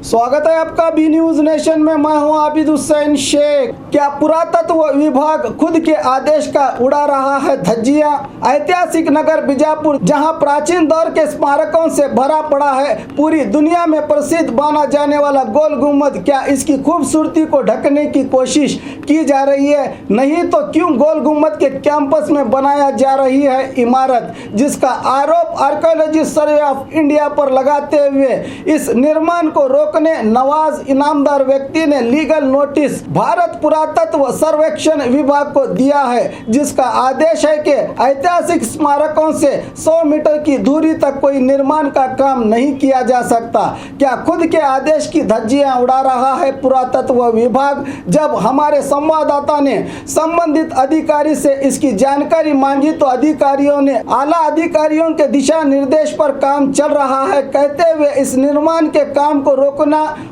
स्वागत है आपका बी न्यूज नेशन में। मैं हूं आबिद हुसैन शेख। क्या पुरातत्व विभाग खुद के आदेश का उड़ा रहा है धज्जियां? ऐतिहासिक नगर बीजापुर जहां प्राचीन दौर के स्मारकों से भरा पड़ा है, पूरी दुनिया में प्रसिद्ध माना जाने वाला गोल गुम्बद, क्या इसकी खूबसूरती को ढकने की कोशिश की जा रही है? नहीं तो क्यों गोल गुम्बद के कैंपस में बनाया जा रही है इमारत, जिसका आरोप आर्कियोलॉजिस्ट सर्वे ऑफ इंडिया पर लगाते हुए इस निर्माण को रोकने नवाज इनामदार व्यक्ति ने लीगल नोटिस भारत पुरातत्व सर्वेक्षण विभाग को दिया है, जिसका आदेश है कि ऐतिहासिक स्मारकों से 100 मीटर की दूरी तक कोई निर्माण का काम नहीं किया जा सकता। क्या खुद के आदेश की धज्जियां उड़ा रहा है पुरातत्व विभाग? जब हमारे संवाददाता ने संबंधित अधिकारी से इसकी जानकारी मांगी तो अधिकारियों ने आला अधिकारियों के दिशा निर्देश पर काम चल रहा है कहते हुए इस निर्माण के काम को रोकना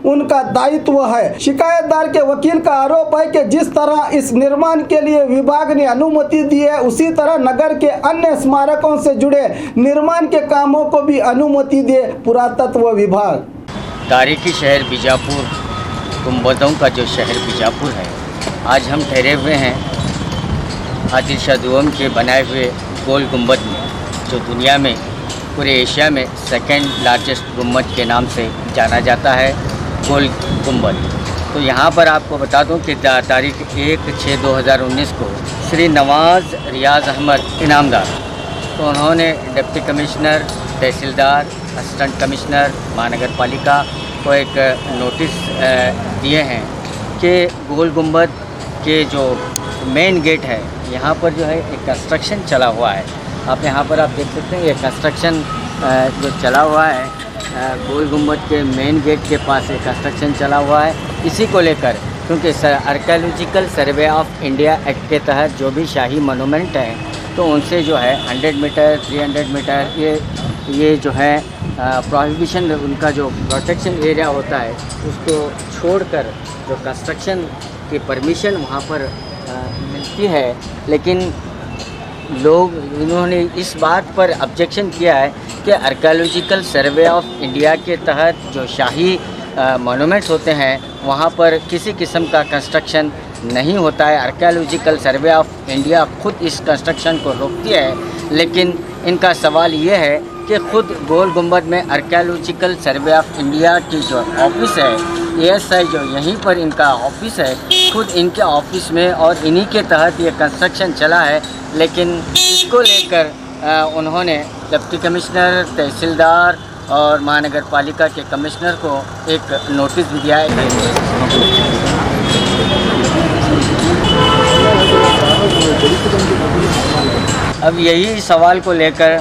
उनका दायित्व है। शिकायतदार के वकील का आरोप है कि जिस तरह इस निर्माण के लिए विभाग ने अनुमति दी है, उसी तरह नगर के अन्य स्मारकों से जुड़े निर्माण के कामों को भी अनुमति दे पुरातत्व विभाग। तारीखी शहर बीजापुर, गुंबदों का जो शहर बीजापुर है, आज हम ठहरे हुए हैं आदिल शाह दुआम के बनाए हुए गोल गुंबद में, जो दुनिया में पूरे एशिया में सेकेंड लार्जेस्ट गुंबद के नाम से जाना जाता है, गोल गुंबद। तो यहाँ पर आपको बता दूं कि तारीख 1/6/2019 को श्री नवाज रियाज अहमद इनामदार, तो उन्होंने डिप्टी कमिश्नर, तहसीलदार, असिस्टेंट कमिश्नर, महानगर पालिका को एक नोटिस दिए हैं कि गोल गुंबद के जो मेन गेट है, यहाँ पर जो है एक कंस्ट्रक्शन चला हुआ है। आप यहाँ पर आप देख सकते हैं ये कंस्ट्रक्शन जो चला हुआ है, गोल गुंबद के मेन गेट के पास एक कंस्ट्रक्शन चला हुआ है। इसी को लेकर, क्योंकि archaeological survey of India act के तहत जो भी शाही मोनूमेंट हैं, तो उनसे जो है 100 मीटर 300 मीटर ये जो है प्रोहिबिशन, उनका जो प्रोटेक्शन एरिया होता है, उसको छोड़कर जो कंस्ट्रक्शन की परमिशन वहाँ पर मिलती है। लेकिन लोग इन्होंने इस बात पर ऑब्जेक्शन किया है कि आर्कियोलॉजिकल सर्वे ऑफ इंडिया के तहत जो शाही मोनूमेंट्स होते हैं, वहाँ पर किसी किस्म का कंस्ट्रक्शन नहीं होता है। आर्कियोलॉजिकल सर्वे ऑफ इंडिया खुद इस कंस्ट्रक्शन को रोकती है, लेकिन इनका सवाल ये है कि खुद गोल गुंबद में आर्कियोलॉजिकल सर्वे ऑफ इंडिया की जो ऑफिस है, ASI जो यहीं पर इनका ऑफिस है, खुद इनके ऑफिस में और इन्हीं के तहत ये कंस्ट्रक्शन चला है। लेकिन इसको लेकर उन्होंने डिप्टी कमिश्नर, तहसीलदार और महानगर पालिका के कमिश्नर को एक नोटिस भी दिया है। अब यही सवाल को लेकर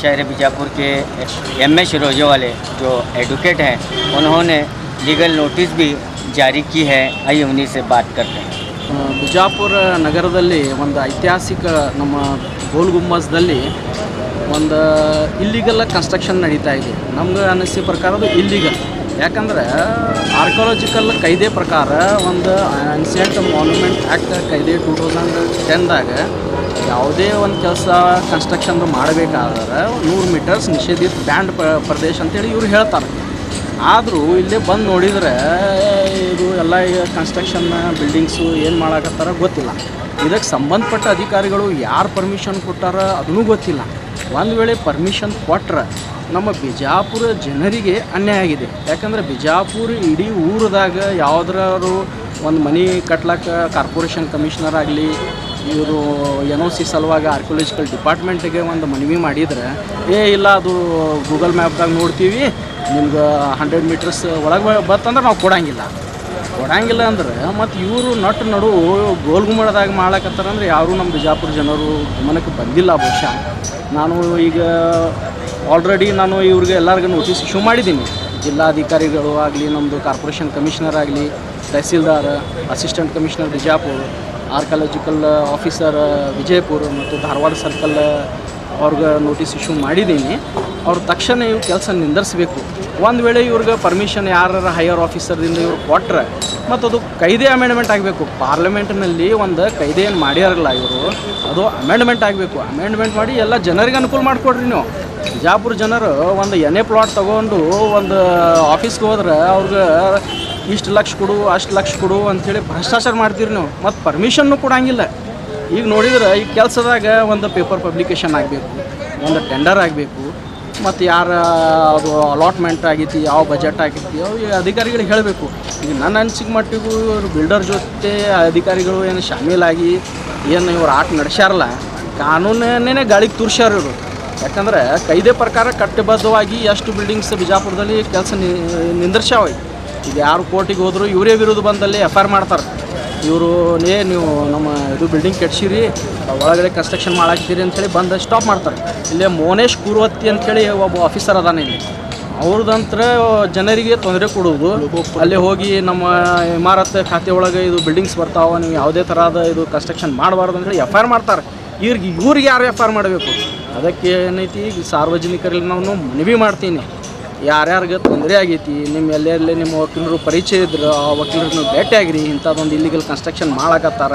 शहर बीजापुर के MS रोजे वाले जो एडवोकेट हैं, उन्होंने लीगल नोटिस भी जारी की है। आइए उन्हीं से बात करते हैं। ಬಿಜಾಪುರ ನಗರದಲ್ಲಿ ಒಂದು ಐತಿಹಾಸಿಕ ನಮ್ಮ ಗೋಲ್ ಗುಂಬಜ್ದಲ್ಲಿ ಒಂದು ಇಲ್ಲಿಗಲ್ ಕನ್ಸ್ಟ್ರಕ್ಷನ್ ನಡೀತಾ ಇದೆ. ನಮ್ಗೆ ಅನ್ನಿಸೋ ಪ್ರಕಾರ ಅದು ಇಲ್ಲಿಗಲ್. ಯಾಕಂದ್ರೆ ಆರ್ಕಿಯೋಲಜಿಕಲ್ ಕೈದೆ ಪ್ರಕಾರ ಒಂದು ಏನ್ಸಿಯಂಟ್ ಮಾನ್ಯುಮೆಂಟ್ ಆ್ಯಕ್ಟ್ ಕೈದೆ 2010ದಾಗ ಯಾವುದೇ ಒಂದು ಕೆಲಸ ಕನ್ಸ್ಟ್ರಕ್ಷನ್ ಮಾಡಬೇಕಾದ್ರೆ 100 ಮೀಟರ್ಸ್ ನಿಷೇಧಿತ ಬ್ಯಾಂಡ್ ಪ್ರದೇಶ ಅಂತೇಳಿ ಇವ್ರು ಹೇಳ್ತಾರೆ. ಆದರೂ ಇಲ್ಲೇ ಬಂದು ನೋಡಿದರೆ ಇದು ಎಲ್ಲ ಕನ್ಸ್ಟ್ರಕ್ಷನ್ ಬಿಲ್ಡಿಂಗ್ಸು ಏನು ಮಾಡಾಕತ್ತಾರ ಗೊತ್ತಿಲ್ಲ. ಇದಕ್ಕೆ ಸಂಬಂಧಪಟ್ಟ ಅಧಿಕಾರಿಗಳು ಯಾರು ಪರ್ಮಿಷನ್ ಕೊಟ್ಟಾರ ಅದೂ ಗೊತ್ತಿಲ್ಲ. ಒಂದು ವೇಳೆ ಪರ್ಮಿಷನ್ ಕೊಟ್ಟರೆ ನಮ್ಮ ಬಿಜಾಪುರ ಜನರಿಗೆ ಅನ್ಯಾಯ ಆಗಿದೆ. ಯಾಕಂದರೆ ಬಿಜಾಪುರ ಇಡೀ ಊರದಾಗ ಯಾವುದಾದ್ರು ಒಂದು ಮನೆ ಕಟ್ಲಕ್ಕೆ ಕಾರ್ಪೊರೇಷನ್ ಕಮಿಷನರ್ ಆಗಲಿ, ಇವರು NOC ಸಲುವಾಗಿ ಆರ್ಕಿಯೋಲಜಿಕಲ್ ಡಿಪಾರ್ಟ್ಮೆಂಟಿಗೆ ಒಂದು ಮನವಿ ಮಾಡಿದರೆ, ಇಲ್ಲ ಅದು ಗೂಗಲ್ ಮ್ಯಾಪ್ದಾಗ ನೋಡ್ತೀವಿ, ನಿಮ್ಗೆ 100 ಮೀಟರ್ಸ್ ಒಳಗೆ ಬರ್ತಂದ್ರೆ ನಾವು ಕೊಡಂಗಿಲ್ಲ ಅಂದ್ರೆ ಮತ್ತು ಇವರು ನಡು ಗೋಲ್ ಗುಂಬದದಾಗ ಮಾಡ್ಲಕತ್ತಾರಂದ್ರೆ ಯಾರೂ ನಮ್ಮ ಬಿಜಾಪುರ ಜನರು ಗಮನಕ್ಕೆ ಬಂದಿಲ್ಲ ಬಹುಶಃ. ನಾನು ಈಗ ಆಲ್ರೆಡಿ ಇವ್ರಿಗೆ ಎಲ್ಲರಿಗೂ ನೋಟಿಸ್ ಇಶ್ಯೂ ಮಾಡಿದ್ದೀನಿ. ಜಿಲ್ಲಾಧಿಕಾರಿಗಳು ಆಗಲಿ, ನಮ್ಮದು ಕಾರ್ಪೊರೇಷನ್ ಕಮಿಷನರ್ ಆಗಲಿ, tahsildar, assistant commissioner Bijapur, archaeological officer Vijayapura ಮತ್ತು ಧಾರವಾಡ ಸರ್ಕಲ್ ಅವ್ರಿಗೆ ನೋಟಿಸ್ ಇಶ್ಯೂ ಮಾಡಿದ್ದೀನಿ. ಅವ್ರು ತಕ್ಷಣ ಇವು ಕೆಲಸ ನಿಂದಿರಿಸಬೇಕು. ಒಂದು ವೇಳೆ ಇವ್ರಿಗೆ ಪರ್ಮಿಷನ್ ಯಾರು ಹೈಯರ್ ಆಫೀಸರ್ದಿಂದ ಇವ್ರು ಕೊಟ್ಟರೆ ಮತ್ತು ಅದು ಕೈದೆ ಅಮೆಂಡ್ಮೆಂಟ್ ಆಗಬೇಕು. ಪಾರ್ಲಿಮೆಂಟ್ನಲ್ಲಿ ಒಂದು ಕೈದೆ ಏನು ಮಾಡ್ಯಾರಲ್ಲ ಇವರು, ಅದು ಅಮೆಂಡ್ಮೆಂಟ್ ಆಗಬೇಕು. ಅಮೆಂಡ್ಮೆಂಟ್ ಮಾಡಿ ಎಲ್ಲ ಜನರಿಗೆ ಅನುಕೂಲ ಮಾಡಿಕೊಡ್ರಿ ನೀವು. ಬಿಜಾಪುರ ಜನರು ಒಂದು ಎನೆ ಪ್ಲಾಟ್ ತೊಗೊಂಡು ಒಂದು ಆಫೀಸ್ಗೆ ಹೋದ್ರೆ ಅವ್ರಿಗೆ ಇಷ್ಟು ಲಕ್ಷ ಕೊಡು ಅಷ್ಟು ಲಕ್ಷ ಕೊಡು ಅಂಥೇಳಿ ಭ್ರಷ್ಟಾಚಾರ ಮಾಡ್ತೀರಿ ನೀವು, ಮತ್ತು ಪರ್ಮಿಷನ್ನು ಕೊಡಂಗಿಲ್ಲ. ಈಗ ನೋಡಿದ್ರೆ ಈ ಕೆಲಸದಾಗ ಒಂದು ಪೇಪರ್ ಪಬ್ಲಿಕೇಶನ್ ಆಗಬೇಕು, ಒಂದು ಟೆಂಡರ್ ಆಗಬೇಕು, ಮತ್ತು ಯಾರ ಅದು ಅಲಾಟ್ಮೆಂಟ್ ಆಗೈತಿ, ಯಾವ ಬಜೆಟ್ ಆಗೈತಿ ಅವು ಈ ಅಧಿಕಾರಿಗಳಿಗೆ ಹೇಳಬೇಕು. ಈಗ ನನ್ನ ಅನಿಸಿಕೆ ಮಟ್ಟಿಗೂ ಇವರು ಬಿಲ್ಡರ್ ಜೊತೆ ಅಧಿಕಾರಿಗಳು ಏನು ಶಾಮೀಲಾಗಿ ಏನು ಇವ್ರು ಆಟ ನಡೆಸ್ಯಾರಲ್ಲ, ಕಾನೂನೇ ಗಾಳಿಗೆ ತುರ್ಸ್ಯಾರ ಇವರು. ಯಾಕಂದ್ರೆ ಕಾಯ್ದೆ ಪ್ರಕಾರ ಕಟ್ಟಬದ್ಧವಾಗಿ ಎಷ್ಟು ಬಿಲ್ಡಿಂಗ್ಸ್ ಬಿಜಾಪುರದಲ್ಲಿ ಕೆಲಸ ನಿಂದರ್ಸ್ಯಾವ. ಈಗ ಯಾರು ಕೋರ್ಟಿಗೆ ಹೋದ್ರು ಇವರೇ ವಿರುದ್ಧ ಬಂದಲ್ಲಿ FIR ಮಾಡ್ತಾರೆ. ಇವರು ನೀವು ನಮ್ಮ ಇದು ಬಿಲ್ಡಿಂಗ್ ಕೆಡ್ಸಿರಿ, ಒಳಗಡೆ ಕನ್ಸ್ಟ್ರಕ್ಷನ್ ಮಾಡಾಕ್ತೀರಿ ಅಂಥೇಳಿ ಬಂದು ಸ್ಟಾಪ್ ಮಾಡ್ತಾರೆ. ಇಲ್ಲೇ ಮೋನೇಶ್ ಕುರುವತ್ತಿ ಅಂಥೇಳಿ ಒಬ್ಬ ಆಫೀಸರ್ ಅದಾನೆ ಇಲ್ಲಿ, ಅವ್ರದಂತ್ರ ಜನರಿಗೆ ತೊಂದರೆ ಕೊಡೋದು. ಅಲ್ಲಿ ಹೋಗಿ ನಮ್ಮ ಇಮಾರತ್ ಖಾತೆ ಒಳಗೆ ಇದು ಬಿಲ್ಡಿಂಗ್ಸ್ ಬರ್ತಾವೆ, ನೀವು ಯಾವುದೇ ಥರದ ಇದು ಕನ್ಸ್ಟ್ರಕ್ಷನ್ ಮಾಡಬಾರ್ದು ಅಂತೇಳಿ FIR ಮಾಡ್ತಾರೆ. ಇವ್ರಿಗೆ ಯಾರು FIR ಮಾಡಬೇಕು? ಅದಕ್ಕೆ ಏನೈತಿ, ಈಗ ಸಾರ್ವಜನಿಕರಲ್ಲಿ ನಾನು ಮನವಿ ಮಾಡ್ತೀನಿ, ಯಾರ್ಯಾರಿಗೆ ತೊಂದರೆ ಆಗೈತಿ, ನಿಮ್ಮ ಎಲ್ಲೆಲ್ಲಿ ನಿಮ್ಮ ವಕೀಲರು ಪರಿಚಯ ಇದ್ರು ಆ ವಕೀಲರನ್ನ ಭೇಟಿಯಾಗಿರಿ. ಇಂಥದ್ದೊಂದು ಇಲ್ಲಿಗಲ್ ಕನ್ಸ್ಟ್ರಕ್ಷನ್ ಮಾಡಕತ್ತಾರ,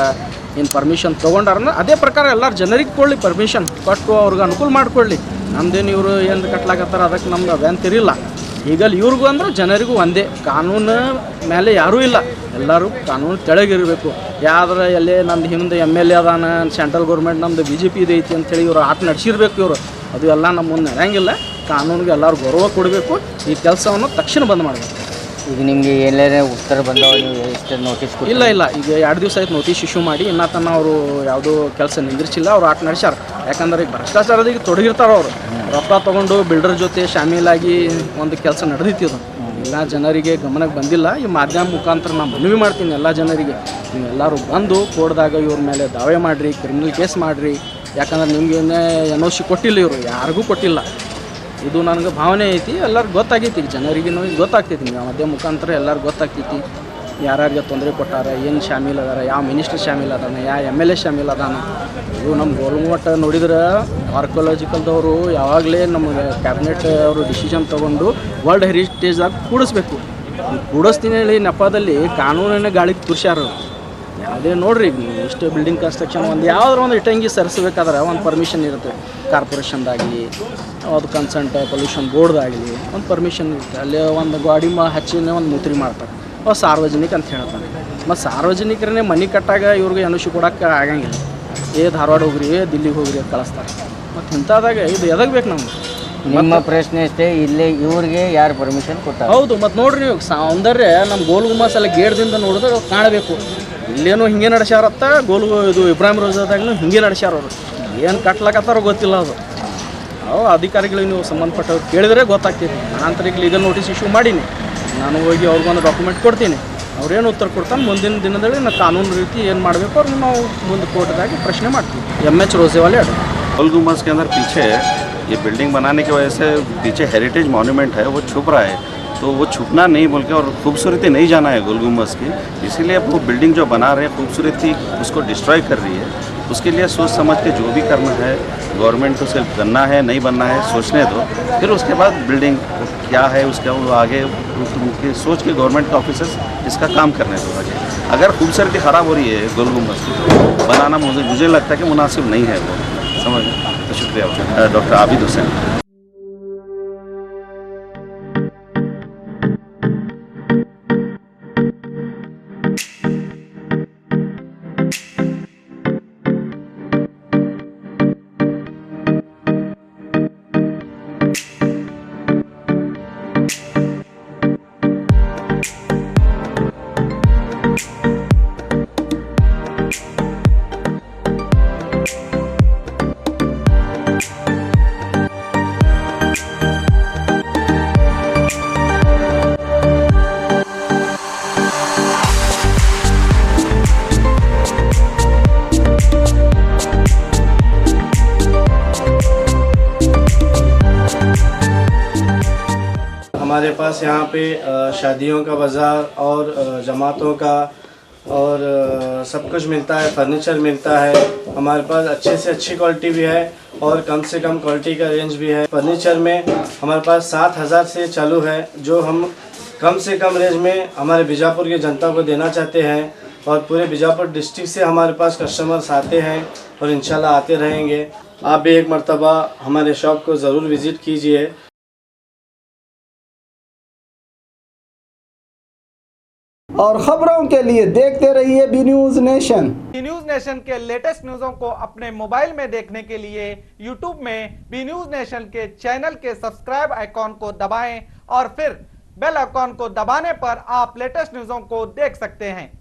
ಏನು ಪರ್ಮಿಷನ್ ತೊಗೊಂಡಾರನ್ನ ಅದೇ ಪ್ರಕಾರ ಎಲ್ಲರೂ ಜನರಿಗೆ ಕೊಡಲಿ, ಪರ್ಮಿಷನ್ ಕೊಟ್ಟು ಅವ್ರಿಗೆ ಅನುಕೂಲ ಮಾಡಿಕೊಡ್ಲಿ. ನಮ್ದೇನು ಇವರು ಏನು ಕಟ್ಲಾಕತ್ತಾರ ಅದಕ್ಕೆ ನಮ್ದು ಅದೇಂತಿರಿಲ್ಲ. ಈಗಲ್ಲಿ ಇವ್ರಿಗೂ ಅಂದ್ರೆ ಜನರಿಗೂ ಒಂದೇ, ಕಾನೂನು ಮೇಲೆ ಯಾರೂ ಇಲ್ಲ, ಎಲ್ಲರೂ ಕಾನೂನು ತೆಳಗಿರಬೇಕು. ಯಾವ್ದಾರ ಎಲ್ಲೇ ನಮ್ದು ಹಿಂದೆ MLA ಅದಾನ, ಸೆಂಟ್ರಲ್ ಗೌರ್ಮೆಂಟ್ ನಮ್ಮದು BJP ಇದೈತಿ ಅಂಥೇಳಿ ಇವರು ಆಟ ನಡೆಸಿರ್ಬೇಕು. ಇವರು ಅದು ಎಲ್ಲ ನಮ್ಮ ಮುಂದೆ ನಡೆಯಂಗಿಲ್ಲ. ಕಾನೂನಿಗೆ ಎಲ್ಲರೂ ಗೌರವ ಕೊಡಬೇಕು. ಈ ಕೆಲಸವನ್ನು ತಕ್ಷಣ ಬಂದ್ ಮಾಡಬೇಕು. ಈಗ ನಿಮಗೆ ಎಲ್ಲೇ ಉತ್ತರ ಬಂದವ, ನೀವು ಎಷ್ಟು ನೋಟಿಸ್ ಕೊಡಿ? ಇಲ್ಲ ಈಗ 2 ದಿವಸ ಆಯ್ತು ನೋಟಿಸ್ ಇಶ್ಯೂ ಮಾಡಿ, ಇನ್ನೂ ತನಕ ಅವರು ಯಾವುದೂ ಕೆಲಸ ನಿಂದಿರ್ಸಿಲ್ಲ. ಅವ್ರು ಆಟ ನಡೆಸ್ಯಾರ. ಯಾಕಂದ್ರೆ ಈಗ ಭ್ರಷ್ಟಾಚಾರದಾಗ ತೊಡಗಿರ್ತಾರೆ ಅವರು. ರೊಕ್ಕ ತೊಗೊಂಡು ಬಿಲ್ಡರ್ ಜೊತೆ ಶಾಮೀಲಾಗಿ ಒಂದು ಕೆಲಸ ನಡೆದಿತ್ತು. ಎಲ್ಲ ಜನರಿಗೆ ಗಮನಕ್ಕೆ ಬಂದಿಲ್ಲ. ಈ ಮಾಧ್ಯಮ ಮುಖಾಂತರ ನಾನು ಮನವಿ ಮಾಡ್ತೀನಿ ಎಲ್ಲ ಜನರಿಗೆ, ನೀವೆಲ್ಲರೂ ಬಂದು ಕೋರ್ಟ್ದಾಗ ಇವ್ರ ಮೇಲೆ ದಾವೆ ಮಾಡಿರಿ, ಕ್ರಿಮಿನಲ್ ಕೇಸ್ ಮಾಡಿರಿ. ಯಾಕಂದ್ರೆ ನಿಮಗೇನೇ NOC ಕೊಟ್ಟಿಲ್ಲ, ಇವರು ಯಾರಿಗೂ ಕೊಟ್ಟಿಲ್ಲ. ಇದು ನನಗೆ ಭಾವನೆ ಐತಿ, ಎಲ್ಲರಿಗೂ ಗೊತ್ತಾಗೈತಿ. ಈಗ ಜನರಿಗೆ ಗೊತ್ತಾಗ್ತೈತಿ, ನೀವು ಮಾಧ್ಯಮ ಮುಖಾಂತರ ಎಲ್ಲರಿಗೂ ಗೊತ್ತಾಗ್ತೈತಿ ಯಾರ್ಯಾರಿಗೆ ತೊಂದರೆ ಕೊಟ್ಟಾರ, ಏನು ಶಾಮೀಲ್ ಅದಾರ, ಯಾವ ಮಿನಿಸ್ಟರ್ ಶಾಮೀಲ್ ಅದಾನ, ಯಾವ MLA ಶಾಮೀಲ್ ಅದಾನ. ಇದು ನಮ್ಮ ಗೋಲ್ಗುಮಟ್ಟ ನೋಡಿದ್ರೆ ಆರ್ಕಿಯಾಲಜಿಕಲ್ದವರು ಯಾವಾಗಲೇ ನಮಗೆ ಕ್ಯಾಬಿನೆಟ್ ಅವರು ಡಿಸಿಷನ್ ತೊಗೊಂಡು ವರ್ಲ್ಡ್ ಹೆರಿಟೇಜ್ದಾಗ ಕೂಡಿಸ್ಬೇಕು. ಕೂಡಿಸ್ತೀನಿ ಹೇಳಿ ನೆಪದಲ್ಲಿ ಕಾನೂನಿನ ಗಾಳಿಗೆ ತುರ್ಸ್ಯಾರ. ಯಾವುದೇ ನೋಡ್ರಿ, ನೀವು ಇಷ್ಟು ಬಿಲ್ಡಿಂಗ್ ಕನ್ಸ್ಟ್ರಕ್ಷನ್ ಒಂದು ಯಾವುದಾದ್ರು ಒಂದು ಇಟ್ಟಂಗಿ ಸರಿಸಬೇಕಾದ್ರೆ ಒಂದು ಪರ್ಮಿಷನ್ ಇರುತ್ತೆ. ಕಾರ್ಪೊರೇಷನ್ದಾಗಲಿ, ಅದು ಕನ್ಸಂಟ್ ಪೊಲ್ಯೂಷನ್ ಬೋರ್ಡ್ದಾಗಲಿ ಒಂದು ಪರ್ಮಿಷನ್ ಇರುತ್ತೆ. ಅಲ್ಲೇ ಒಂದು ಗಾಡಿ ಹಚ್ಚಿನೇ ಒಂದು ಮೂತ್ರಿ ಮಾಡ್ತಾರೆ, ಅವು ಸಾರ್ವಜನಿಕ ಅಂತ ಹೇಳ್ತಾರೆ. ಮತ್ತು ಸಾರ್ವಜನಿಕರನ್ನೇ ಮನೆ ಕಟ್ಟಾಗ ಇವ್ರಿಗೆ NOC ಕೊಡೋಕ್ಕೆ ಆಗಂಗಿಲ್ಲ. ಧಾರವಾಡ ಹೋಗ್ರಿ, ದಿಲ್ಲಿಗೆ ಹೋಗ್ರಿ ಕಳಿಸ್ತಾರೆ. ಮತ್ತು ಇಂಥದಾಗ ಇದು ಎದಕ್ಕೆ ಬೇಕು ನಮ್ಗೆ? ನಿಮ್ಮ ಪ್ರಶ್ನೆ ಅಷ್ಟೇ, ಇಲ್ಲೇ ಇವ್ರಿಗೆ ಯಾರು ಪರ್ಮಿಷನ್ ಕೊಟ್ಟಾರೆ? ಹೌದು, ಮತ್ತು ನೋಡ್ರಿ ನೀವು ಸೌಂದರ್ಯ ನಮ್ಮ ಗೋಲ್ ಗುಮ್ಮಸ್ ಎಲ್ಲ ಗೇಟ್ದಿಂದ ನೋಡಿದ್ರೆ ಕಾಣಬೇಕು. ಇಲ್ಲೇನು ಹಿಂಗೆ ನಡೆಸ್ಯಾರತ್ತ, ಇದು ಇಬ್ರಾಹಿಂ ರೋಜಾದಾಗೂ ಹಿಂಗೆ ನಡೆಸ್ಯಾರ. ಅವರು ಏನು ಕಟ್ಲಾಕತ್ತಾರೋ ಗೊತ್ತಿಲ್ಲ. ಅವು ಅಧಿಕಾರಿಗಳಿಗೆ ನೀವು ಸಂಬಂಧಪಟ್ಟವ್ರು ಕೇಳಿದರೆ ಗೊತ್ತಾಗ್ತೈತಿ. ನಾನು ಲೀಗಲ್ ನೋಟಿಸ್ ಇಶ್ಯೂ ಮಾಡೀನಿ, ನಾನು ಹೋಗಿ ಅವ್ರಿಗೊಂದು ಡಾಕ್ಯುಮೆಂಟ್ ಕೊಡ್ತೀನಿ. ಅವ್ರೇನು ಉತ್ತರ ಕೊಡ್ತಾನೆ ಮುಂದಿನ ದಿನದಲ್ಲಿ ನಾವು ಕಾನೂನು ರೀತಿ ಏನು ಮಾಡಬೇಕು ಅವ್ರನ್ನ ನಾವು ಮುಂದೆ ಕೋರ್ಟ್ದಾಗಿ ಪ್ರಶ್ನೆ ಮಾಡ್ತೀವಿ. MH रोजेवाले अड्डा। गोल गुम्बद के अंदर पीछे ये बिल्डिंग बनाने की वजह से पीछे हेरिटेज मॉन्यूमेंट है वो छुप रहा है, तो वो छुपना नहीं बोल के और खूबसूरती नहीं जाना है गोल गुम्बद की, इसीलिए वो बिल्डिंग जो बना रहे हैं खूबसूरती उसको डिस्ट्रॉय कर रही है। उसके लिए सोच समझ के जो भी करना है गवर्नमेंट को सिर्फ बनना है नहीं बनना है सोचने दो, फिर उसके बाद बिल्डिंग क्या है उसका वो आगे उनकी सोच के गवर्नमेंट ऑफिसर्स इसका काम करने दो आगे। अगर खूबसूरती ख़राब हो रही है गोल गुम्बद की तो बनाना मुझे लगता है कि मुनासिब नहीं है वो, समझ। तो शुक्रिया डॉक्टर आबिद हुसैन। हमारे पास यहाँ पे शादियों का बाज़ार और जमातों का और सब कुछ मिलता है, फर्नीचर मिलता है। हमारे पास अच्छे से अच्छी क्वालिटी भी है और कम से कम क्वालिटी का रेंज भी है। फर्नीचर में हमारे पास 7,000 से चालू है, जो हम कम से कम रेंज में हमारे बीजापुर की जनता को देना चाहते हैं। और पूरे बीजापुर डिस्ट्रिक्ट से हमारे पास कस्टमर्स आते हैं और इंशाल्लाह आते रहेंगे। आप भी एक मर्तबा हमारे शॉप को ज़रूर विज़िट कीजिए। और खबरों के लिए देखते रहिए B News Nation. B News Nation के लेटेस्ट न्यूज़ों को अपने मोबाइल में देखने के लिए यूट्यूब में बी न्यूज नेशन के चैनल के सब्सक्राइब आइकॉन को दबाएं और फिर बेल आइकॉन को दबाने पर आप लेटेस्ट न्यूज़ों को देख सकते हैं।